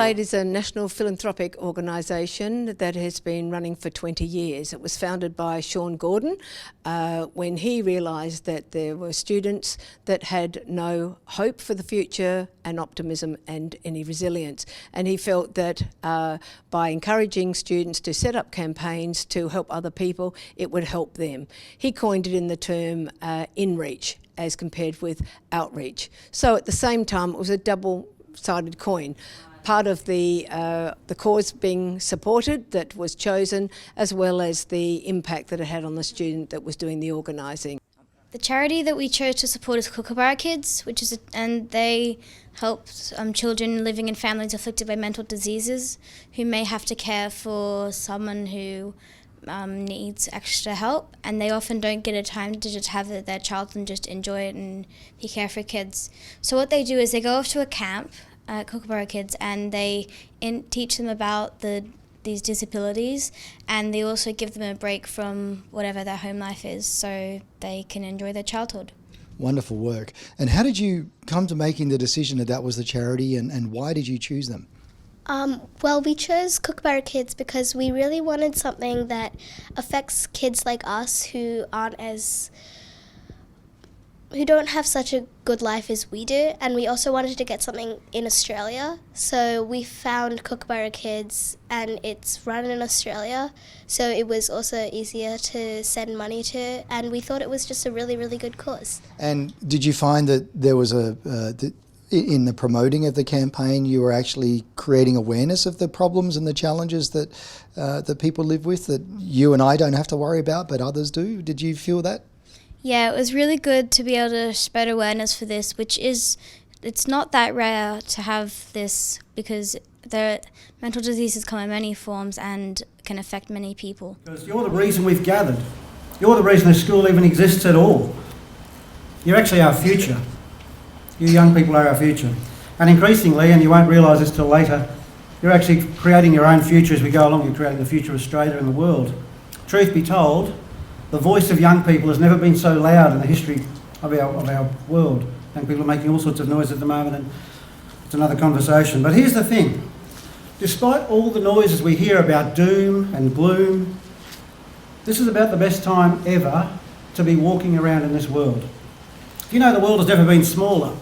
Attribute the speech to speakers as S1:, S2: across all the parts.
S1: SchoolAid is a national philanthropic organisation that has been running for 20 years. It was founded by Sean Gordon when he realised that there were students that had no hope for the future and optimism and any resilience. And he felt that by encouraging students to set up campaigns to help other people, it would help them. He coined it in the term in-reach as compared with outreach. So at the same time, it was a double-sided coin. Part of the cause being supported that was chosen, as well as the impact that it had on the student that was doing the organising.
S2: The charity that we chose to support is Kookaburra Kids, and they help children living in families afflicted by mental diseases who may have to care for someone who needs extra help, and they often don't get a time to just have their child and just enjoy it and be carefree kids. So what they do is they go off to a camp at Kookaburra Kids and they teach them about these disabilities, and they also give them a break from whatever their home life is so they can enjoy their childhood.
S3: Wonderful work. And how did you come to making the decision that that was the charity, and why did you choose them?
S4: Well, we chose Kookaburra Kids because we really wanted something that affects kids like us who don't have such a good life as we do, and we also wanted to get something in Australia. So we found Kookaburra Kids, and it's run in Australia, so it was also easier to send money to, and we thought it was just a really, really good cause.
S3: And did you find that there was in the promoting of the campaign, you were actually creating awareness of the problems and the challenges that that people live with, that you and I don't have to worry about, but others do? Did you feel that?
S2: Yeah, it was really good to be able to spread awareness for this, it's not that rare to have this because the mental diseases come in many forms and can affect many people.
S5: Because you're the reason we've gathered. You're the reason this school even exists at all. You're actually our future. You young people are our future. And increasingly, and you won't realise this till later, you're actually creating your own future as we go along. You're creating the future of Australia and the world. Truth be told, the voice of young people has never been so loud in the history of our world. Young people are making all sorts of noise at the moment, and it's another conversation. But here's the thing. Despite all the noises we hear about doom and gloom, this is about the best time ever to be walking around in this world. You know, the world has never been smaller.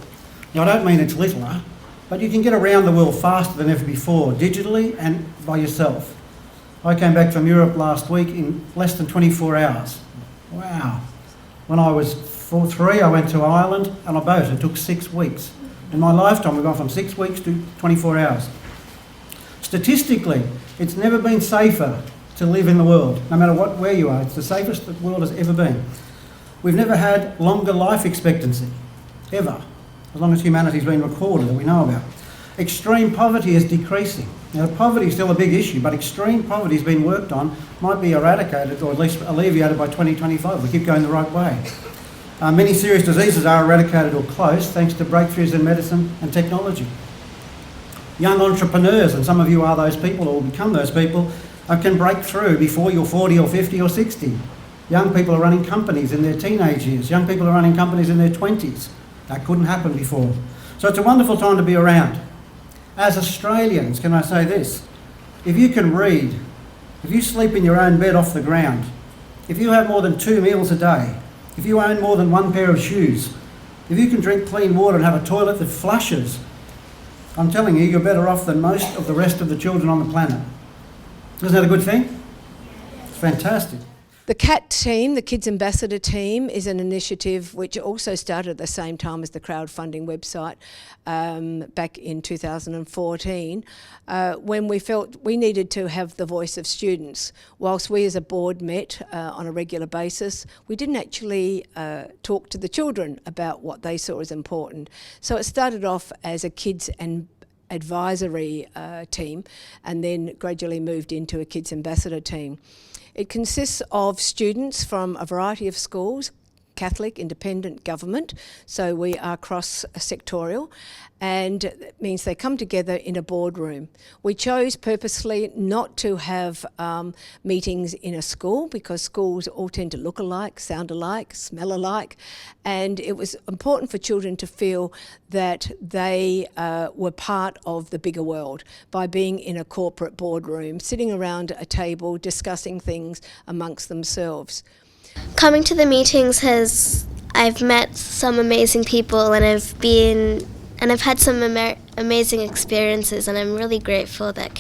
S5: Now, I don't mean it's littler, but you can get around the world faster than ever before, digitally and by yourself. I came back from Europe last week in less than 24 hours. Wow. When I was 3, I went to Ireland on a boat. It took 6 weeks. In my lifetime, we've gone from 6 weeks to 24 hours. Statistically, it's never been safer to live in the world, no matter where you are. It's the safest the world has ever been. We've never had longer life expectancy, ever, as long as humanity's been recorded that we know about. Extreme poverty is decreasing. Now, poverty is still a big issue, but extreme poverty has been worked on, might be eradicated or at least alleviated by 2025. We keep going the right way. Many serious diseases are eradicated or close thanks to breakthroughs in medicine and technology. Young entrepreneurs, and some of you are those people or will become those people, can break through before you're 40 or 50 or 60. Young people are running companies in their teenage years. Young people are running companies in their 20s. That couldn't happen before. So it's a wonderful time to be around. As Australians, can I say this? If you can read, if you sleep in your own bed off the ground, if you have more than 2 meals a day, if you own more than 1 pair of shoes, if you can drink clean water and have a toilet that flushes, I'm telling you, you're better off than most of the rest of the children on the planet. Isn't that a good thing? It's fantastic.
S1: The CAT team, the Kids Ambassador team, is an initiative which also started at the same time as the crowdfunding website back in 2014 when we felt we needed to have the voice of students. Whilst we as a board met on a regular basis, we didn't actually talk to the children about what they saw as important. So it started off as a kids and advisory team and then gradually moved into a Kids Ambassador team. It consists of students from a variety of schools, Catholic independent government, so we are cross-sectorial, and it means they come together in a boardroom. We chose purposely not to have meetings in a school because schools all tend to look alike, sound alike, smell alike, and it was important for children to feel that they were part of the bigger world by being in a corporate boardroom, sitting around a table, discussing things amongst themselves.
S4: Coming to the meetings I've met some amazing people, and I've had some amazing experiences, and I'm really grateful that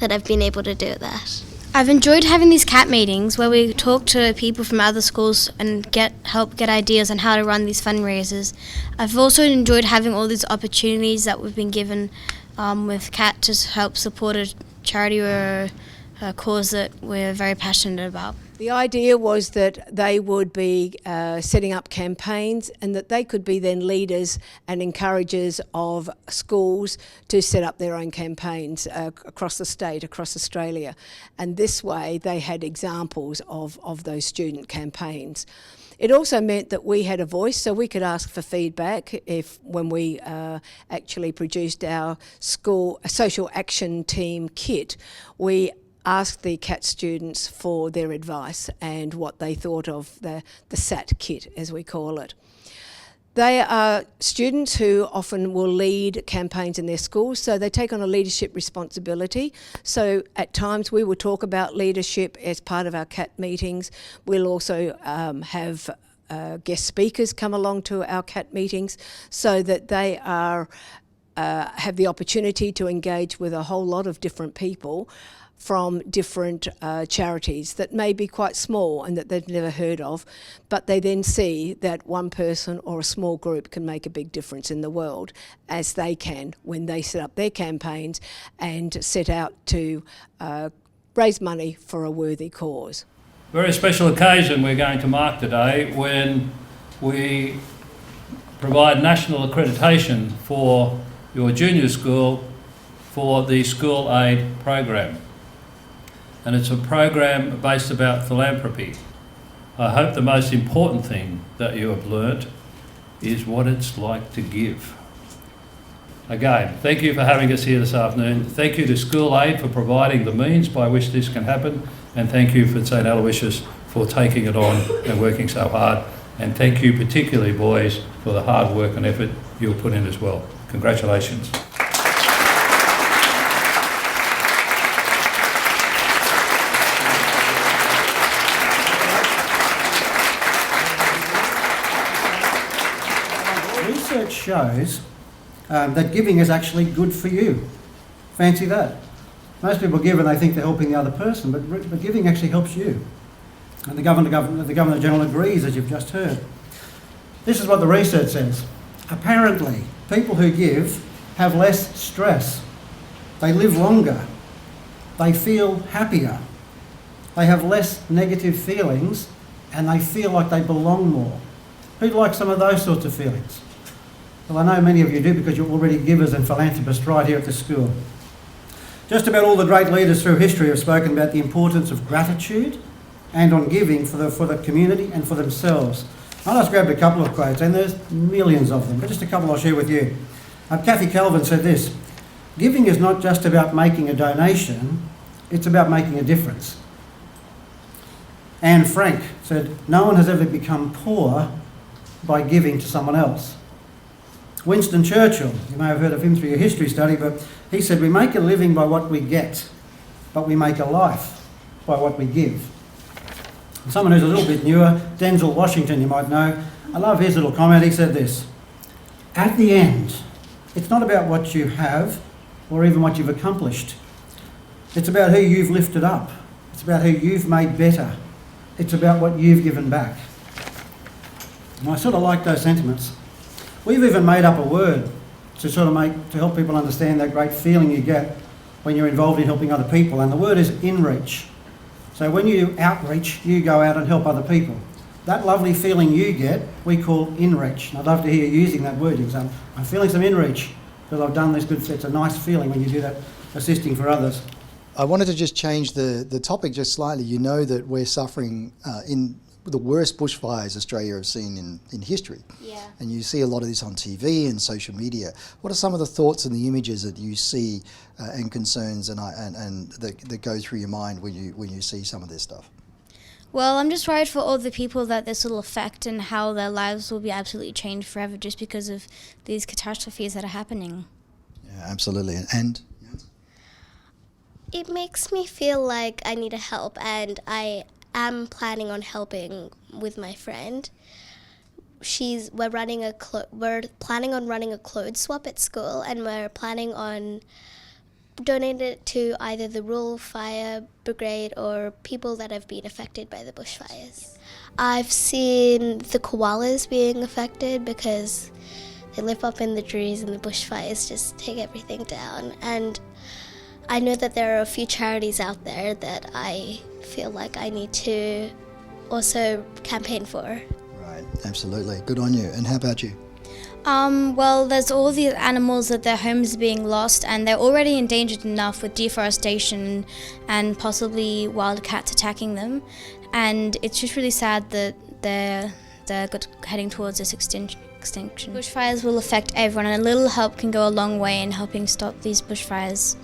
S4: I've been able to do that.
S2: I've enjoyed having these CAT meetings where we talk to people from other schools and help get ideas on how to run these fundraisers. I've also enjoyed having all these opportunities that we've been given with CAT to help support a charity or a cause that we're very passionate about.
S1: The idea was that they would be setting up campaigns and that they could be then leaders and encouragers of schools to set up their own campaigns across the state, across Australia. And this way they had examples of those student campaigns. It also meant that we had a voice, so we could ask for feedback when we actually produced our school social action team kit. We asked the CAT students for their advice and what they thought of the SAT kit, as we call it. They are students who often will lead campaigns in their schools, so they take on a leadership responsibility. So at times we will talk about leadership as part of our CAT meetings. We'll also have guest speakers come along to our CAT meetings so that they have the opportunity to engage with a whole lot of different people from different charities that may be quite small and that they've never heard of, but they then see that one person or a small group can make a big difference in the world, as they can when they set up their campaigns and set out to raise money for a worthy cause.
S6: Very special occasion we're going to mark today when we provide national accreditation for your junior school for the SchoolAid program. And it's a program based about philanthropy. I hope the most important thing that you have learnt is what it's like to give. Again, thank you for having us here this afternoon. Thank you to SchoolAid for providing the means by which this can happen, and thank you for St Aloysius for taking it on and working so hard. And thank you particularly, boys, for the hard work and effort you'll put in as well. Congratulations.
S5: Research shows that giving is actually good for you. Fancy that. Most people give and they think they're helping the other person, but giving actually helps you. And the Governor General agrees, as you've just heard. This is what the research says. Apparently, people who give have less stress. They live longer. They feel happier. They have less negative feelings, and they feel like they belong more. Who'd like some of those sorts of feelings? Well, I know many of you do because you're already givers and philanthropists right here at the school. Just about all the great leaders through history have spoken about the importance of gratitude and on giving for the community and for themselves. I just grabbed a couple of quotes, and there's millions of them, but just a couple I'll share with you. Kathy Calvin said this: "Giving is not just about making a donation, it's about making a difference." Anne Frank said, "No one has ever become poor by giving to someone else." Winston Churchill, you may have heard of him through your history study, but he said, "We make a living by what we get, but we make a life by what we give." And someone who's a little bit newer, Denzel Washington, you might know, I love his little comment. He said this: "At the end, it's not about what you have or even what you've accomplished. It's about who you've lifted up. It's about who you've made better. It's about what you've given back." And I sort of like those sentiments. We've even made up a word to help people understand that great feeling you get when you're involved in helping other people, and the word is inreach. So when you do outreach, you go out and help other people. That lovely feeling you get, we call inreach. And I'd love to hear you using that word. You can say, "I'm feeling some inreach because I've done this good." It's a nice feeling when you do that, assisting for others.
S3: I wanted to just change the topic just slightly. You know that we're suffering in the worst bushfires Australia has seen in history.
S2: Yeah.
S3: And you see a lot of this on TV and social media. What are some of the thoughts and the images that you see and concerns and that go through your mind when you see some of this stuff?
S2: Well, I'm just worried for all the people that this will affect and how their lives will be absolutely changed forever just because of these catastrophes that are happening.
S3: Yeah, absolutely. And
S4: It makes me feel like I need help, and I am planning on helping with my friend. We're planning on running a clothes swap at school, and we're planning on donating it to either the rural fire brigade or people that have been affected by the bushfires. I've seen the koalas being affected because they live up in the trees and the bushfires just take everything down. And I know that there are a few charities out there that I feel like I need to also campaign for.
S3: right, absolutely. Good on you. And how about you?
S2: Well, there's all these animals that their homes are being lost, and they're already endangered enough with deforestation and possibly wildcats attacking them. And it's just really sad that they're heading towards this extinction. Bushfires will affect everyone, and a little help can go a long way in helping stop these bushfires.